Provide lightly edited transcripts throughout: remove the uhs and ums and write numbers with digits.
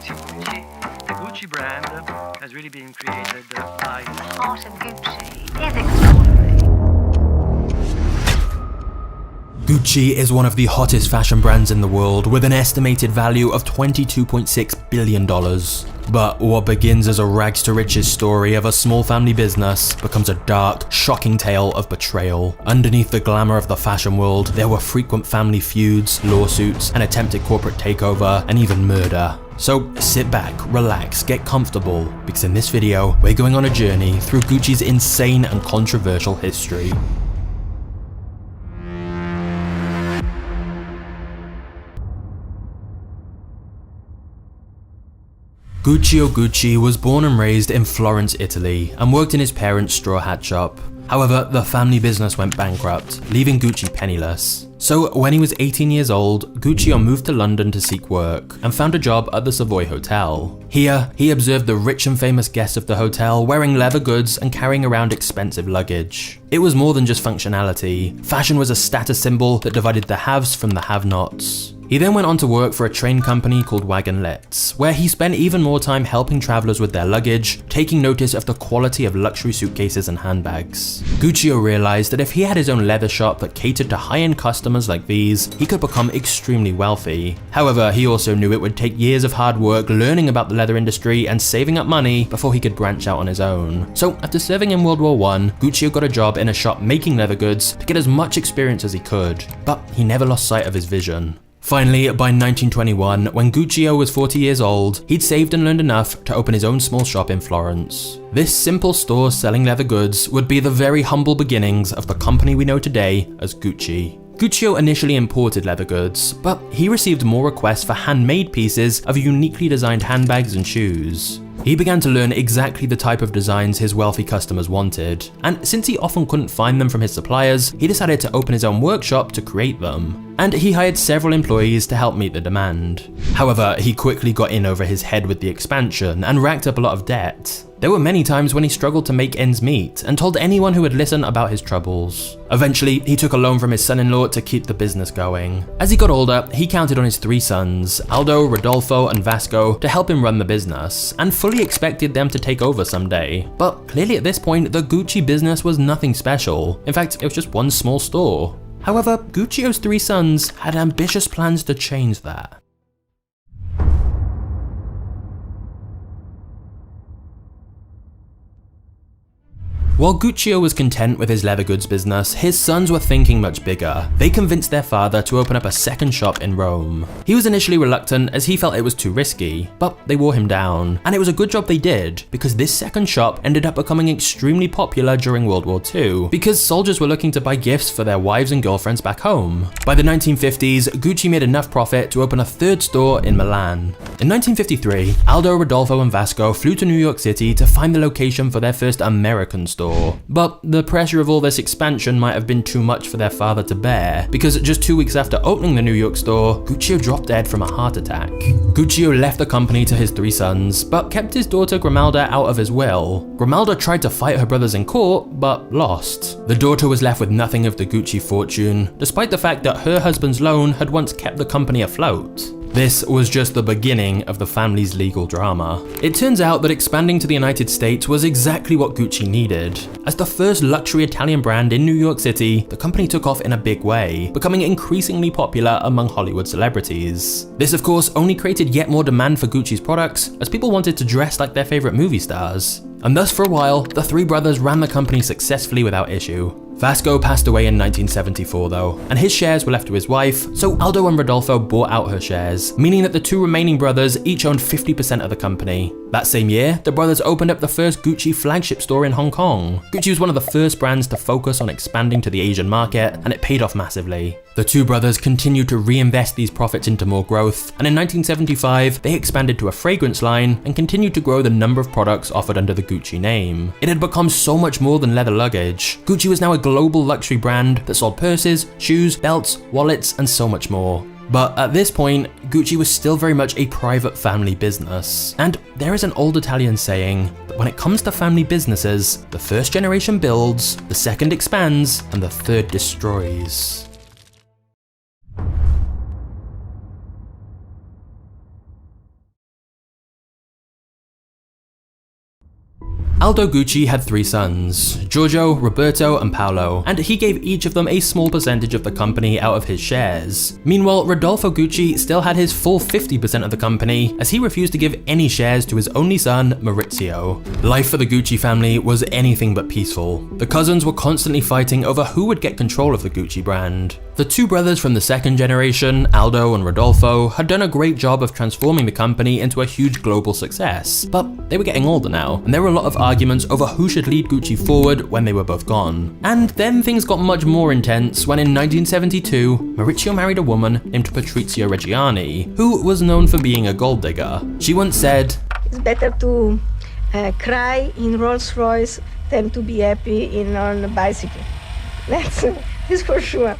Monsieur Gucci. The Gucci brand has really been created by... The heart of Gucci is extraordinary. Gucci is one of the hottest fashion brands in the world with an estimated value of $22.6 billion. But what begins as a rags to riches story of a small family business becomes a dark, shocking tale of betrayal. Underneath the glamour of the fashion world, there were frequent family feuds, lawsuits, an attempted corporate takeover, and even murder. So sit back, relax, get comfortable, because in this video, we're going on a journey through Gucci's insane and controversial history. Guccio Gucci was born and raised in Florence, Italy, and worked in his parents' straw hat shop. However, the family business went bankrupt, leaving Gucci penniless. So when he was 18 years old, Guccio moved to London to seek work and found a job at the Savoy Hotel. Here, he observed the rich and famous guests of the hotel wearing leather goods and carrying around expensive luggage. It was more than just functionality. Fashion was a status symbol that divided the haves from the have-nots. He then went on to work for a train company called Wagonlit, where he spent even more time helping travelers with their luggage, taking notice of the quality of luxury suitcases and handbags. Guccio realized that if he had his own leather shop that catered to high-end customers like these, he could become extremely wealthy. However, he also knew it would take years of hard work learning about the leather industry and saving up money before he could branch out on his own. So after serving in World War I, Guccio got a job in a shop making leather goods to get as much experience as he could, but he never lost sight of his vision. Finally, by 1921, when Guccio was 40 years old, he'd saved and learned enough to open his own small shop in Florence. This simple store selling leather goods would be the very humble beginnings of the company we know today as Gucci. Guccio initially imported leather goods, but he received more requests for handmade pieces of uniquely designed handbags and shoes. He began to learn exactly the type of designs his wealthy customers wanted, and since he often couldn't find them from his suppliers, he decided to open his own workshop to create them. And he hired several employees to help meet the demand. However, he quickly got in over his head with the expansion and racked up a lot of debt. There were many times when he struggled to make ends meet and told anyone who would listen about his troubles. Eventually, he took a loan from his son-in-law to keep the business going. As he got older, he counted on his three sons, Aldo, Rodolfo, and Vasco, to help him run the business, and fully expected them to take over someday. But clearly at this point, the Gucci business was nothing special. In fact, it was just one small store. However, Guccio's three sons had ambitious plans to change that. While Guccio was content with his leather goods business, his sons were thinking much bigger. They convinced their father to open up a second shop in Rome. He was initially reluctant as he felt it was too risky, but they wore him down. And it was a good job they did, because this second shop ended up becoming extremely popular during World War II, because soldiers were looking to buy gifts for their wives and girlfriends back home. By the 1950s, Gucci made enough profit to open a third store in Milan. In 1953, Aldo, Rodolfo, and Vasco flew to New York City to find the location for their first American store. But the pressure of all this expansion might have been too much for their father to bear, because just 2 weeks after opening the New York store, Guccio dropped dead from a heart attack. Guccio left the company to his three sons, but kept his daughter Grimalda out of his will. Grimalda tried to fight her brothers in court, but lost. The daughter was left with nothing of the Gucci fortune, despite the fact that her husband's loan had once kept the company afloat. This was just the beginning of the family's legal drama. It turns out that expanding to the United States was exactly what Gucci needed. As the first luxury Italian brand in New York City, the company took off in a big way, becoming increasingly popular among Hollywood celebrities. This of course only created yet more demand for Gucci's products, as people wanted to dress like their favorite movie stars. And thus for a while, the three brothers ran the company successfully without issue. Vasco passed away in 1974 though, and his shares were left to his wife, so Aldo and Rodolfo bought out her shares, meaning that the two remaining brothers each owned 50% of the company. That same year, the brothers opened up the first Gucci flagship store in Hong Kong. Gucci was one of the first brands to focus on expanding to the Asian market, and it paid off massively. The two brothers continued to reinvest these profits into more growth, and in 1975, they expanded to a fragrance line and continued to grow the number of products offered under the Gucci name. It had become so much more than leather luggage. Gucci was now a global luxury brand that sold purses, shoes, belts, wallets, and so much more. But at this point, Gucci was still very much a private family business. And there is an old Italian saying that when it comes to family businesses, the first generation builds, the second expands, and the third destroys. Aldo Gucci had 3 sons, Giorgio, Roberto, and Paolo, and he gave each of them a small percentage of the company out of his shares. Meanwhile, Rodolfo Gucci still had his full 50% of the company, as he refused to give any shares to his only son, Maurizio. Life for the Gucci family was anything but peaceful. The cousins were constantly fighting over who would get control of the Gucci brand. The 2 brothers from the second generation, Aldo and Rodolfo, had done a great job of transforming the company into a huge global success, but they were getting older now, and there were a lot of arguments over who should lead Gucci forward when they were both gone. And then things got much more intense when in 1972, Maurizio married a woman named Patrizia Reggiani, who was known for being a gold digger. She once said, "It's better to cry in Rolls Royce than to be happy on a bicycle." That's for sure.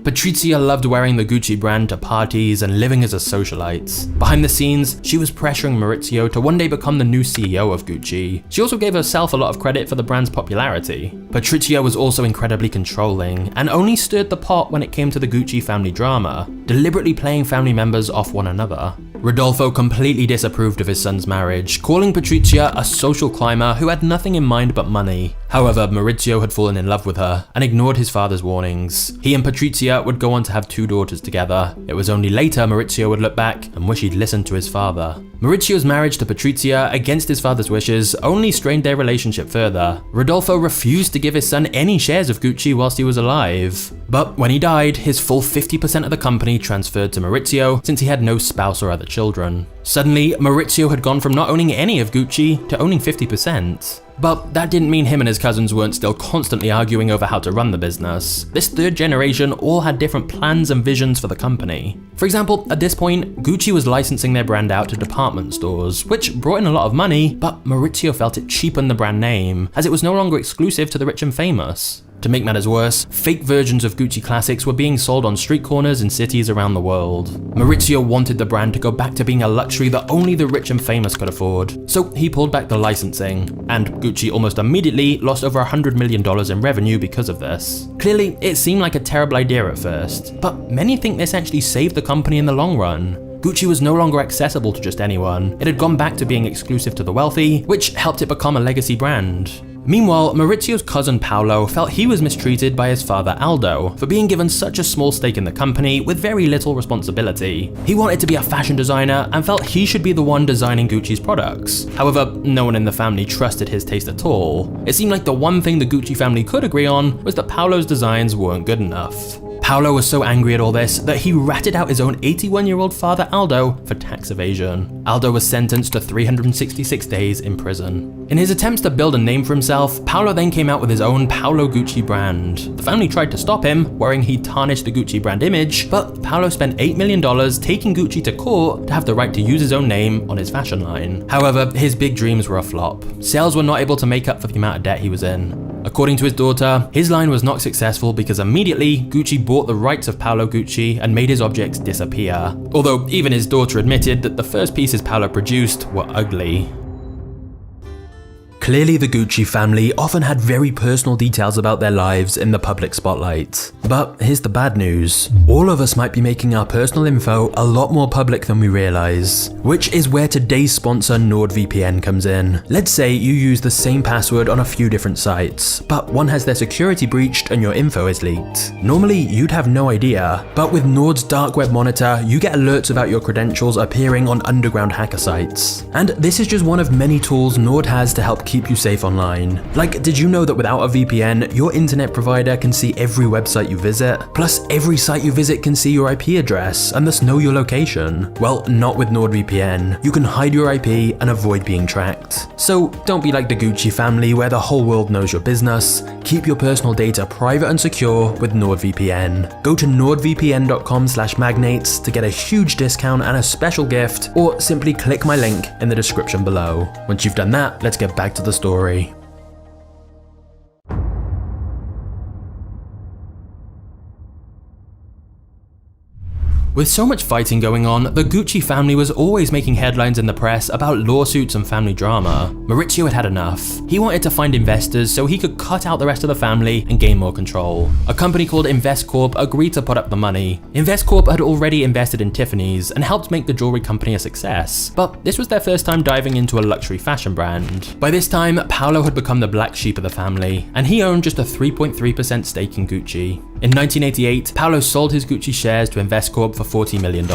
Patrizia loved wearing the Gucci brand to parties and living as a socialite. Behind the scenes, she was pressuring Maurizio to one day become the new CEO of Gucci. She also gave herself a lot of credit for the brand's popularity. Patrizia was also incredibly controlling, and only stirred the pot when it came to the Gucci family drama, deliberately playing family members off one another. Rodolfo completely disapproved of his son's marriage, calling Patrizia a social climber who had nothing in mind but money. However, Maurizio had fallen in love with her and ignored his father's warnings. He and Patrizia would go on to have 2 daughters together. It was only later Maurizio would look back and wish he'd listened to his father. Maurizio's marriage to Patrizia, against his father's wishes, only strained their relationship further. Rodolfo refused to give his son any shares of Gucci whilst he was alive. But when he died, his full 50% of the company transferred to Maurizio, since he had no spouse or other children. Suddenly, Maurizio had gone from not owning any of Gucci to owning 50%. But that didn't mean him and his cousins weren't still constantly arguing over how to run the business. This 3rd generation all had different plans and visions for the company. For example, at this point, Gucci was licensing their brand out to department stores, which brought in a lot of money, but Maurizio felt it cheapened the brand name, as it was no longer exclusive to the rich and famous. To make matters worse, fake versions of Gucci classics were being sold on street corners in cities around the world. Maurizio wanted the brand to go back to being a luxury that only the rich and famous could afford, so he pulled back the licensing, and Gucci almost immediately lost over $100 million in revenue because of this. Clearly, it seemed like a terrible idea at first, but many think this actually saved the company in the long run. Gucci was no longer accessible to just anyone. It had gone back to being exclusive to the wealthy, which helped it become a legacy brand. Meanwhile, Maurizio's cousin Paolo felt he was mistreated by his father Aldo for being given such a small stake in the company with very little responsibility. He wanted to be a fashion designer and felt he should be the one designing Gucci's products. However, no one in the family trusted his taste at all. It seemed like the one thing the Gucci family could agree on was that Paolo's designs weren't good enough. Paolo was so angry at all this that he ratted out his own 81-year-old father Aldo for tax evasion. Aldo was sentenced to 366 days in prison. In his attempts to build a name for himself, Paolo then came out with his own Paolo Gucci brand. The family tried to stop him, worrying he'd tarnish the Gucci brand image, but Paolo spent $8 million taking Gucci to court to have the right to use his own name on his fashion line. However, his big dreams were a flop. Sales were not able to make up for the amount of debt he was in. According to his daughter, his line was not successful because immediately Gucci bought the rights of Paolo Gucci and made his objects disappear. Although even his daughter admitted that the first pieces Paolo produced were ugly. Clearly, the Gucci family often had very personal details about their lives in the public spotlight. But here's the bad news. All of us might be making our personal info a lot more public than we realize, which is where today's sponsor NordVPN comes in. Let's say you use the same password on a few different sites, but one has their security breached and your info is leaked. Normally, you'd have no idea, but with Nord's dark web monitor, you get alerts about your credentials appearing on underground hacker sites. And this is just one of many tools Nord has to help keep you safe online. Like, did you know that without a VPN, your internet provider can see every website you visit? Plus, every site you visit can see your IP address and thus know your location. Well, not with NordVPN. You can hide your IP and avoid being tracked. So don't be like the Gucci family where the whole world knows your business. Keep your personal data private and secure with NordVPN. Go to nordvpn.com/magnates to get a huge discount and a special gift, or simply click my link in the description below. Once you've done that, let's get back to the story. With so much fighting going on, the Gucci family was always making headlines in the press about lawsuits and family drama. Maurizio had had enough. He wanted to find investors so he could cut out the rest of the family and gain more control. A company called Investcorp agreed to put up the money. Investcorp had already invested in Tiffany's and helped make the jewelry company a success, but this was their first time diving into a luxury fashion brand. By this time, Paolo had become the black sheep of the family, and he owned just a 3.3% stake in Gucci. In 1988, Paolo sold his Gucci shares to Investcorp for $40 million.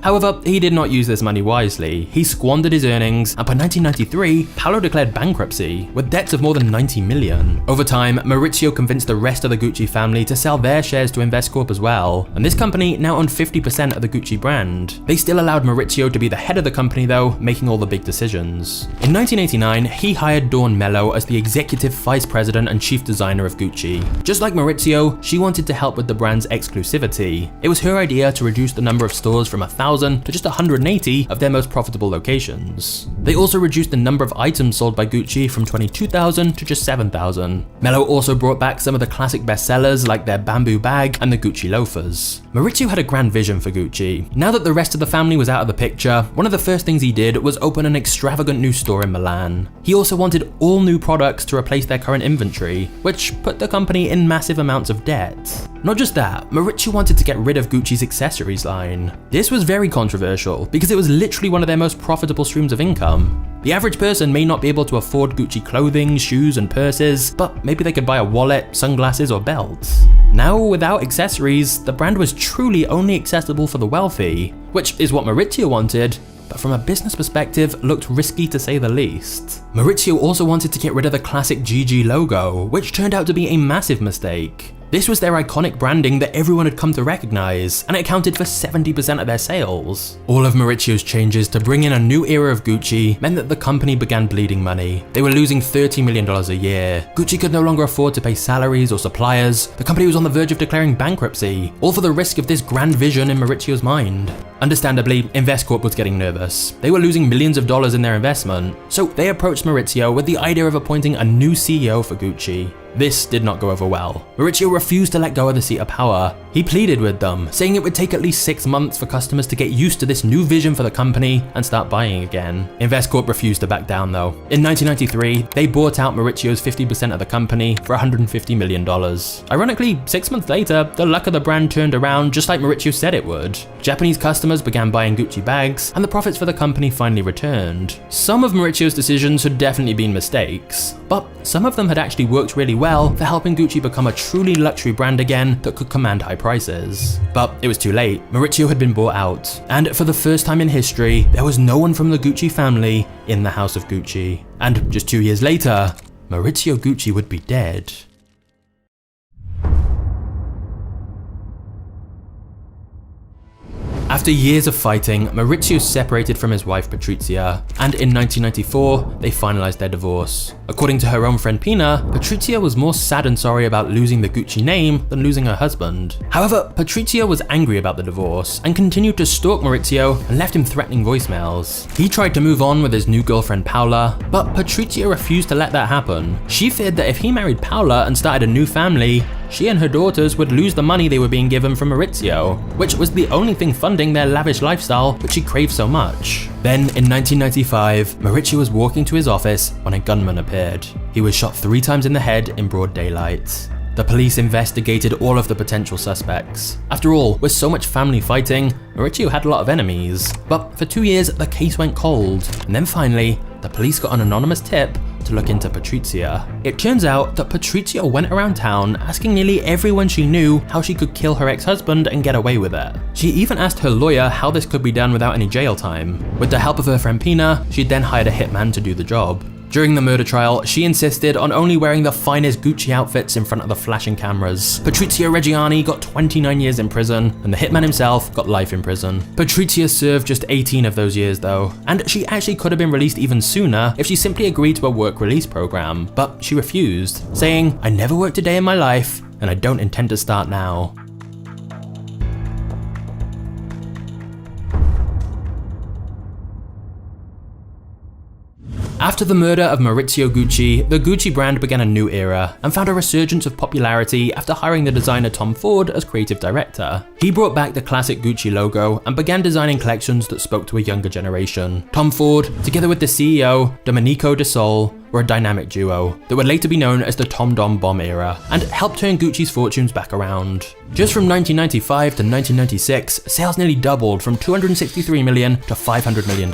However, he did not use this money wisely. He squandered his earnings, and by 1993, Paolo declared bankruptcy with debts of more than $90 million. Over time, Maurizio convinced the rest of the Gucci family to sell their shares to Investcorp as well, and this company now owned 50% of the Gucci brand. They still allowed Maurizio to be the head of the company though, making all the big decisions. In 1989, he hired Dawn Mello as the executive vice president and chief designer of Gucci. Just like Maurizio, she wanted to help with the brand's exclusivity. It was her idea to reduce the number of stores from 1,000 to just 180 of their most profitable locations. They also reduced the number of items sold by Gucci from 22,000 to just 7,000. Mello also brought back some of the classic bestsellers like their bamboo bag and the Gucci loafers. Maurizio had a grand vision for Gucci. Now that the rest of the family was out of the picture, one of the first things he did was open an extravagant new store in Milan. He also wanted all new products to replace their current inventory, which put the company in massive amounts of debt. Not just that, Maurizio wanted to get rid of Gucci's accessories line. This was very controversial because it was literally one of their most profitable streams of income. The average person may not be able to afford Gucci clothing, shoes, and purses, but maybe they could buy a wallet, sunglasses, or belts. Now, without accessories, the brand was truly only accessible for the wealthy, which is what Maurizio wanted, but from a business perspective, looked risky to say the least. Maurizio also wanted to get rid of the classic GG logo, which turned out to be a massive mistake. This was their iconic branding that everyone had come to recognize, and it accounted for 70% of their sales. All of Maurizio's changes to bring in a new era of Gucci meant that the company began bleeding money. They were losing $30 million a year. Gucci could no longer afford to pay salaries or suppliers. The company was on the verge of declaring bankruptcy, all for the risk of this grand vision in Maurizio's mind. Understandably, Investcorp was getting nervous. They were losing millions of dollars in their investment, so they approached Maurizio with the idea of appointing a new CEO for Gucci. This did not go over well. Maurizio refused to let go of the seat of power. He pleaded with them, saying it would take at least 6 months for customers to get used to this new vision for the company and start buying again. Investcorp refused to back down though. In 1993, they bought out Maurizio's 50% of the company for $150 million. Ironically, 6 months later, the luck of the brand turned around just like Maurizio said it would. Japanese customers began buying Gucci bags, and the profits for the company finally returned. Some of Maurizio's decisions had definitely been mistakes, but some of them had actually worked really well for helping Gucci become a truly luxury brand again that could command high prices. But it was too late. Maurizio had been bought out, and for the first time in history, there was no one from the Gucci family in the house of Gucci. And just 2 years later, Maurizio Gucci would be dead. After years of fighting, Maurizio separated from his wife Patrizia, and in 1994, they finalized their divorce. According to her own friend Pina, Patrizia was more sad and sorry about losing the Gucci name than losing her husband. However, Patrizia was angry about the divorce and continued to stalk Maurizio and left him threatening voicemails. He tried to move on with his new girlfriend Paola, but Patrizia refused to let that happen. She feared that if he married Paola and started a new family, she and her daughters would lose the money they were being given from Maurizio, which was the only thing funding their lavish lifestyle which she craved so much. Then, in 1995, Maurizio was walking to his office when a gunman appeared. He was shot 3 times in the head in broad daylight. The police investigated all of the potential suspects. After all, with so much family fighting, Maurizio had a lot of enemies. But for 2 years, the case went cold, and then finally, the police got an anonymous tip to look into Patrizia. It turns out that Patrizia went around town asking nearly everyone she knew how she could kill her ex-husband and get away with it. She even asked her lawyer how this could be done without any jail time. With the help of her friend Pina, she then hired a hitman to do the job. During the murder trial, she insisted on only wearing the finest Gucci outfits in front of the flashing cameras. Patrizia Reggiani got 29 years in prison, and the hitman himself got life in prison. Patrizia served just 18 of those years though, and she actually could have been released even sooner if she simply agreed to a work release program, but she refused, saying, "I never worked a day in my life, and I don't intend to start now." After the murder of Maurizio Gucci, the Gucci brand began a new era and found a resurgence of popularity after hiring the designer Tom Ford as creative director. He brought back the classic Gucci logo and began designing collections that spoke to a younger generation. Tom Ford, together with the CEO, Domenico De Sole, were a dynamic duo that would later be known as the Tom Dom Bomb era and helped turn Gucci's fortunes back around. Just from 1995 to 1996, sales nearly doubled from $263 million to $500 million.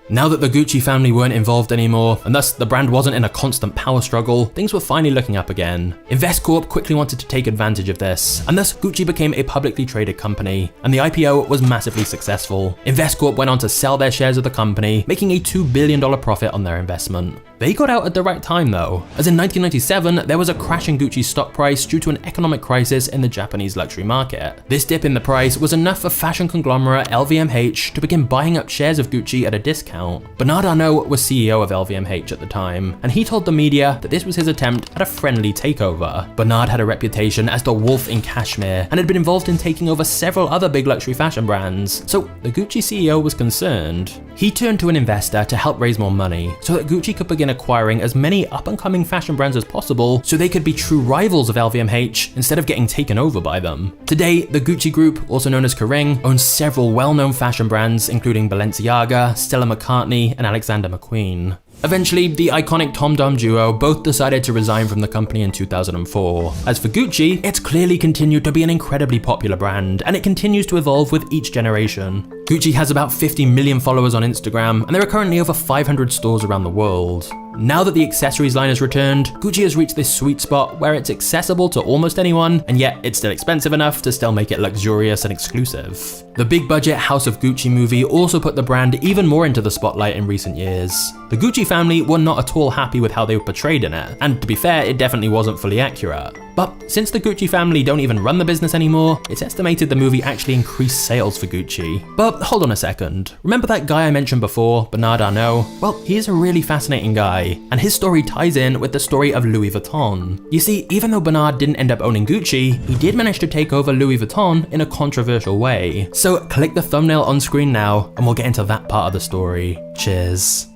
Now that the Gucci family weren't involved anymore, and thus the brand wasn't in a constant power struggle, things were finally looking up again. Investcorp quickly wanted to take advantage of this, and thus Gucci became a publicly traded company, and the IPO was massively successful. Investcorp went on to sell their shares of the company, making a $2 billion profit on their investment. They got out at the right time though, as in 1997 there was a crash in Gucci's stock price due to an economic crisis in the Japanese luxury market. This dip in the price was enough for fashion conglomerate LVMH to begin buying up shares of Gucci at a discount. Bernard Arnault was CEO of LVMH at the time, and he told the media that this was his attempt at a friendly takeover. Bernard had a reputation as the wolf in cashmere and had been involved in taking over several other big luxury fashion brands, so the Gucci CEO was concerned. He turned to an investor to help raise more money so that Gucci could begin acquiring as many up-and-coming fashion brands as possible so they could be true rivals of LVMH instead of getting taken over by them. Today, the Gucci Group, also known as Kering, owns several well-known fashion brands including Balenciaga, Stella McCartney, and Alexander McQueen. Eventually, the iconic Tom Dom duo both decided to resign from the company in 2004. As for Gucci, it's clearly continued to be an incredibly popular brand, and it continues to evolve with each generation. Gucci has about 50 million followers on Instagram, and there are currently over 500 stores around the world. Now that the accessories line has returned, Gucci has reached this sweet spot where it's accessible to almost anyone, and yet it's still expensive enough to still make it luxurious and exclusive. The big budget House of Gucci movie also put the brand even more into the spotlight in recent years. The Gucci family were not at all happy with how they were portrayed in it, and to be fair, it definitely wasn't fully accurate. But since the Gucci family don't even run the business anymore, it's estimated the movie actually increased sales for Gucci. But hold on a second, remember that guy I mentioned before, Bernard Arnault? Well, he's a really fascinating guy, and his story ties in with the story of Louis Vuitton. You see, even though Bernard didn't end up owning Gucci, he did manage to take over Louis Vuitton in a controversial way. So click the thumbnail on screen now, and we'll get into that part of the story. Cheers.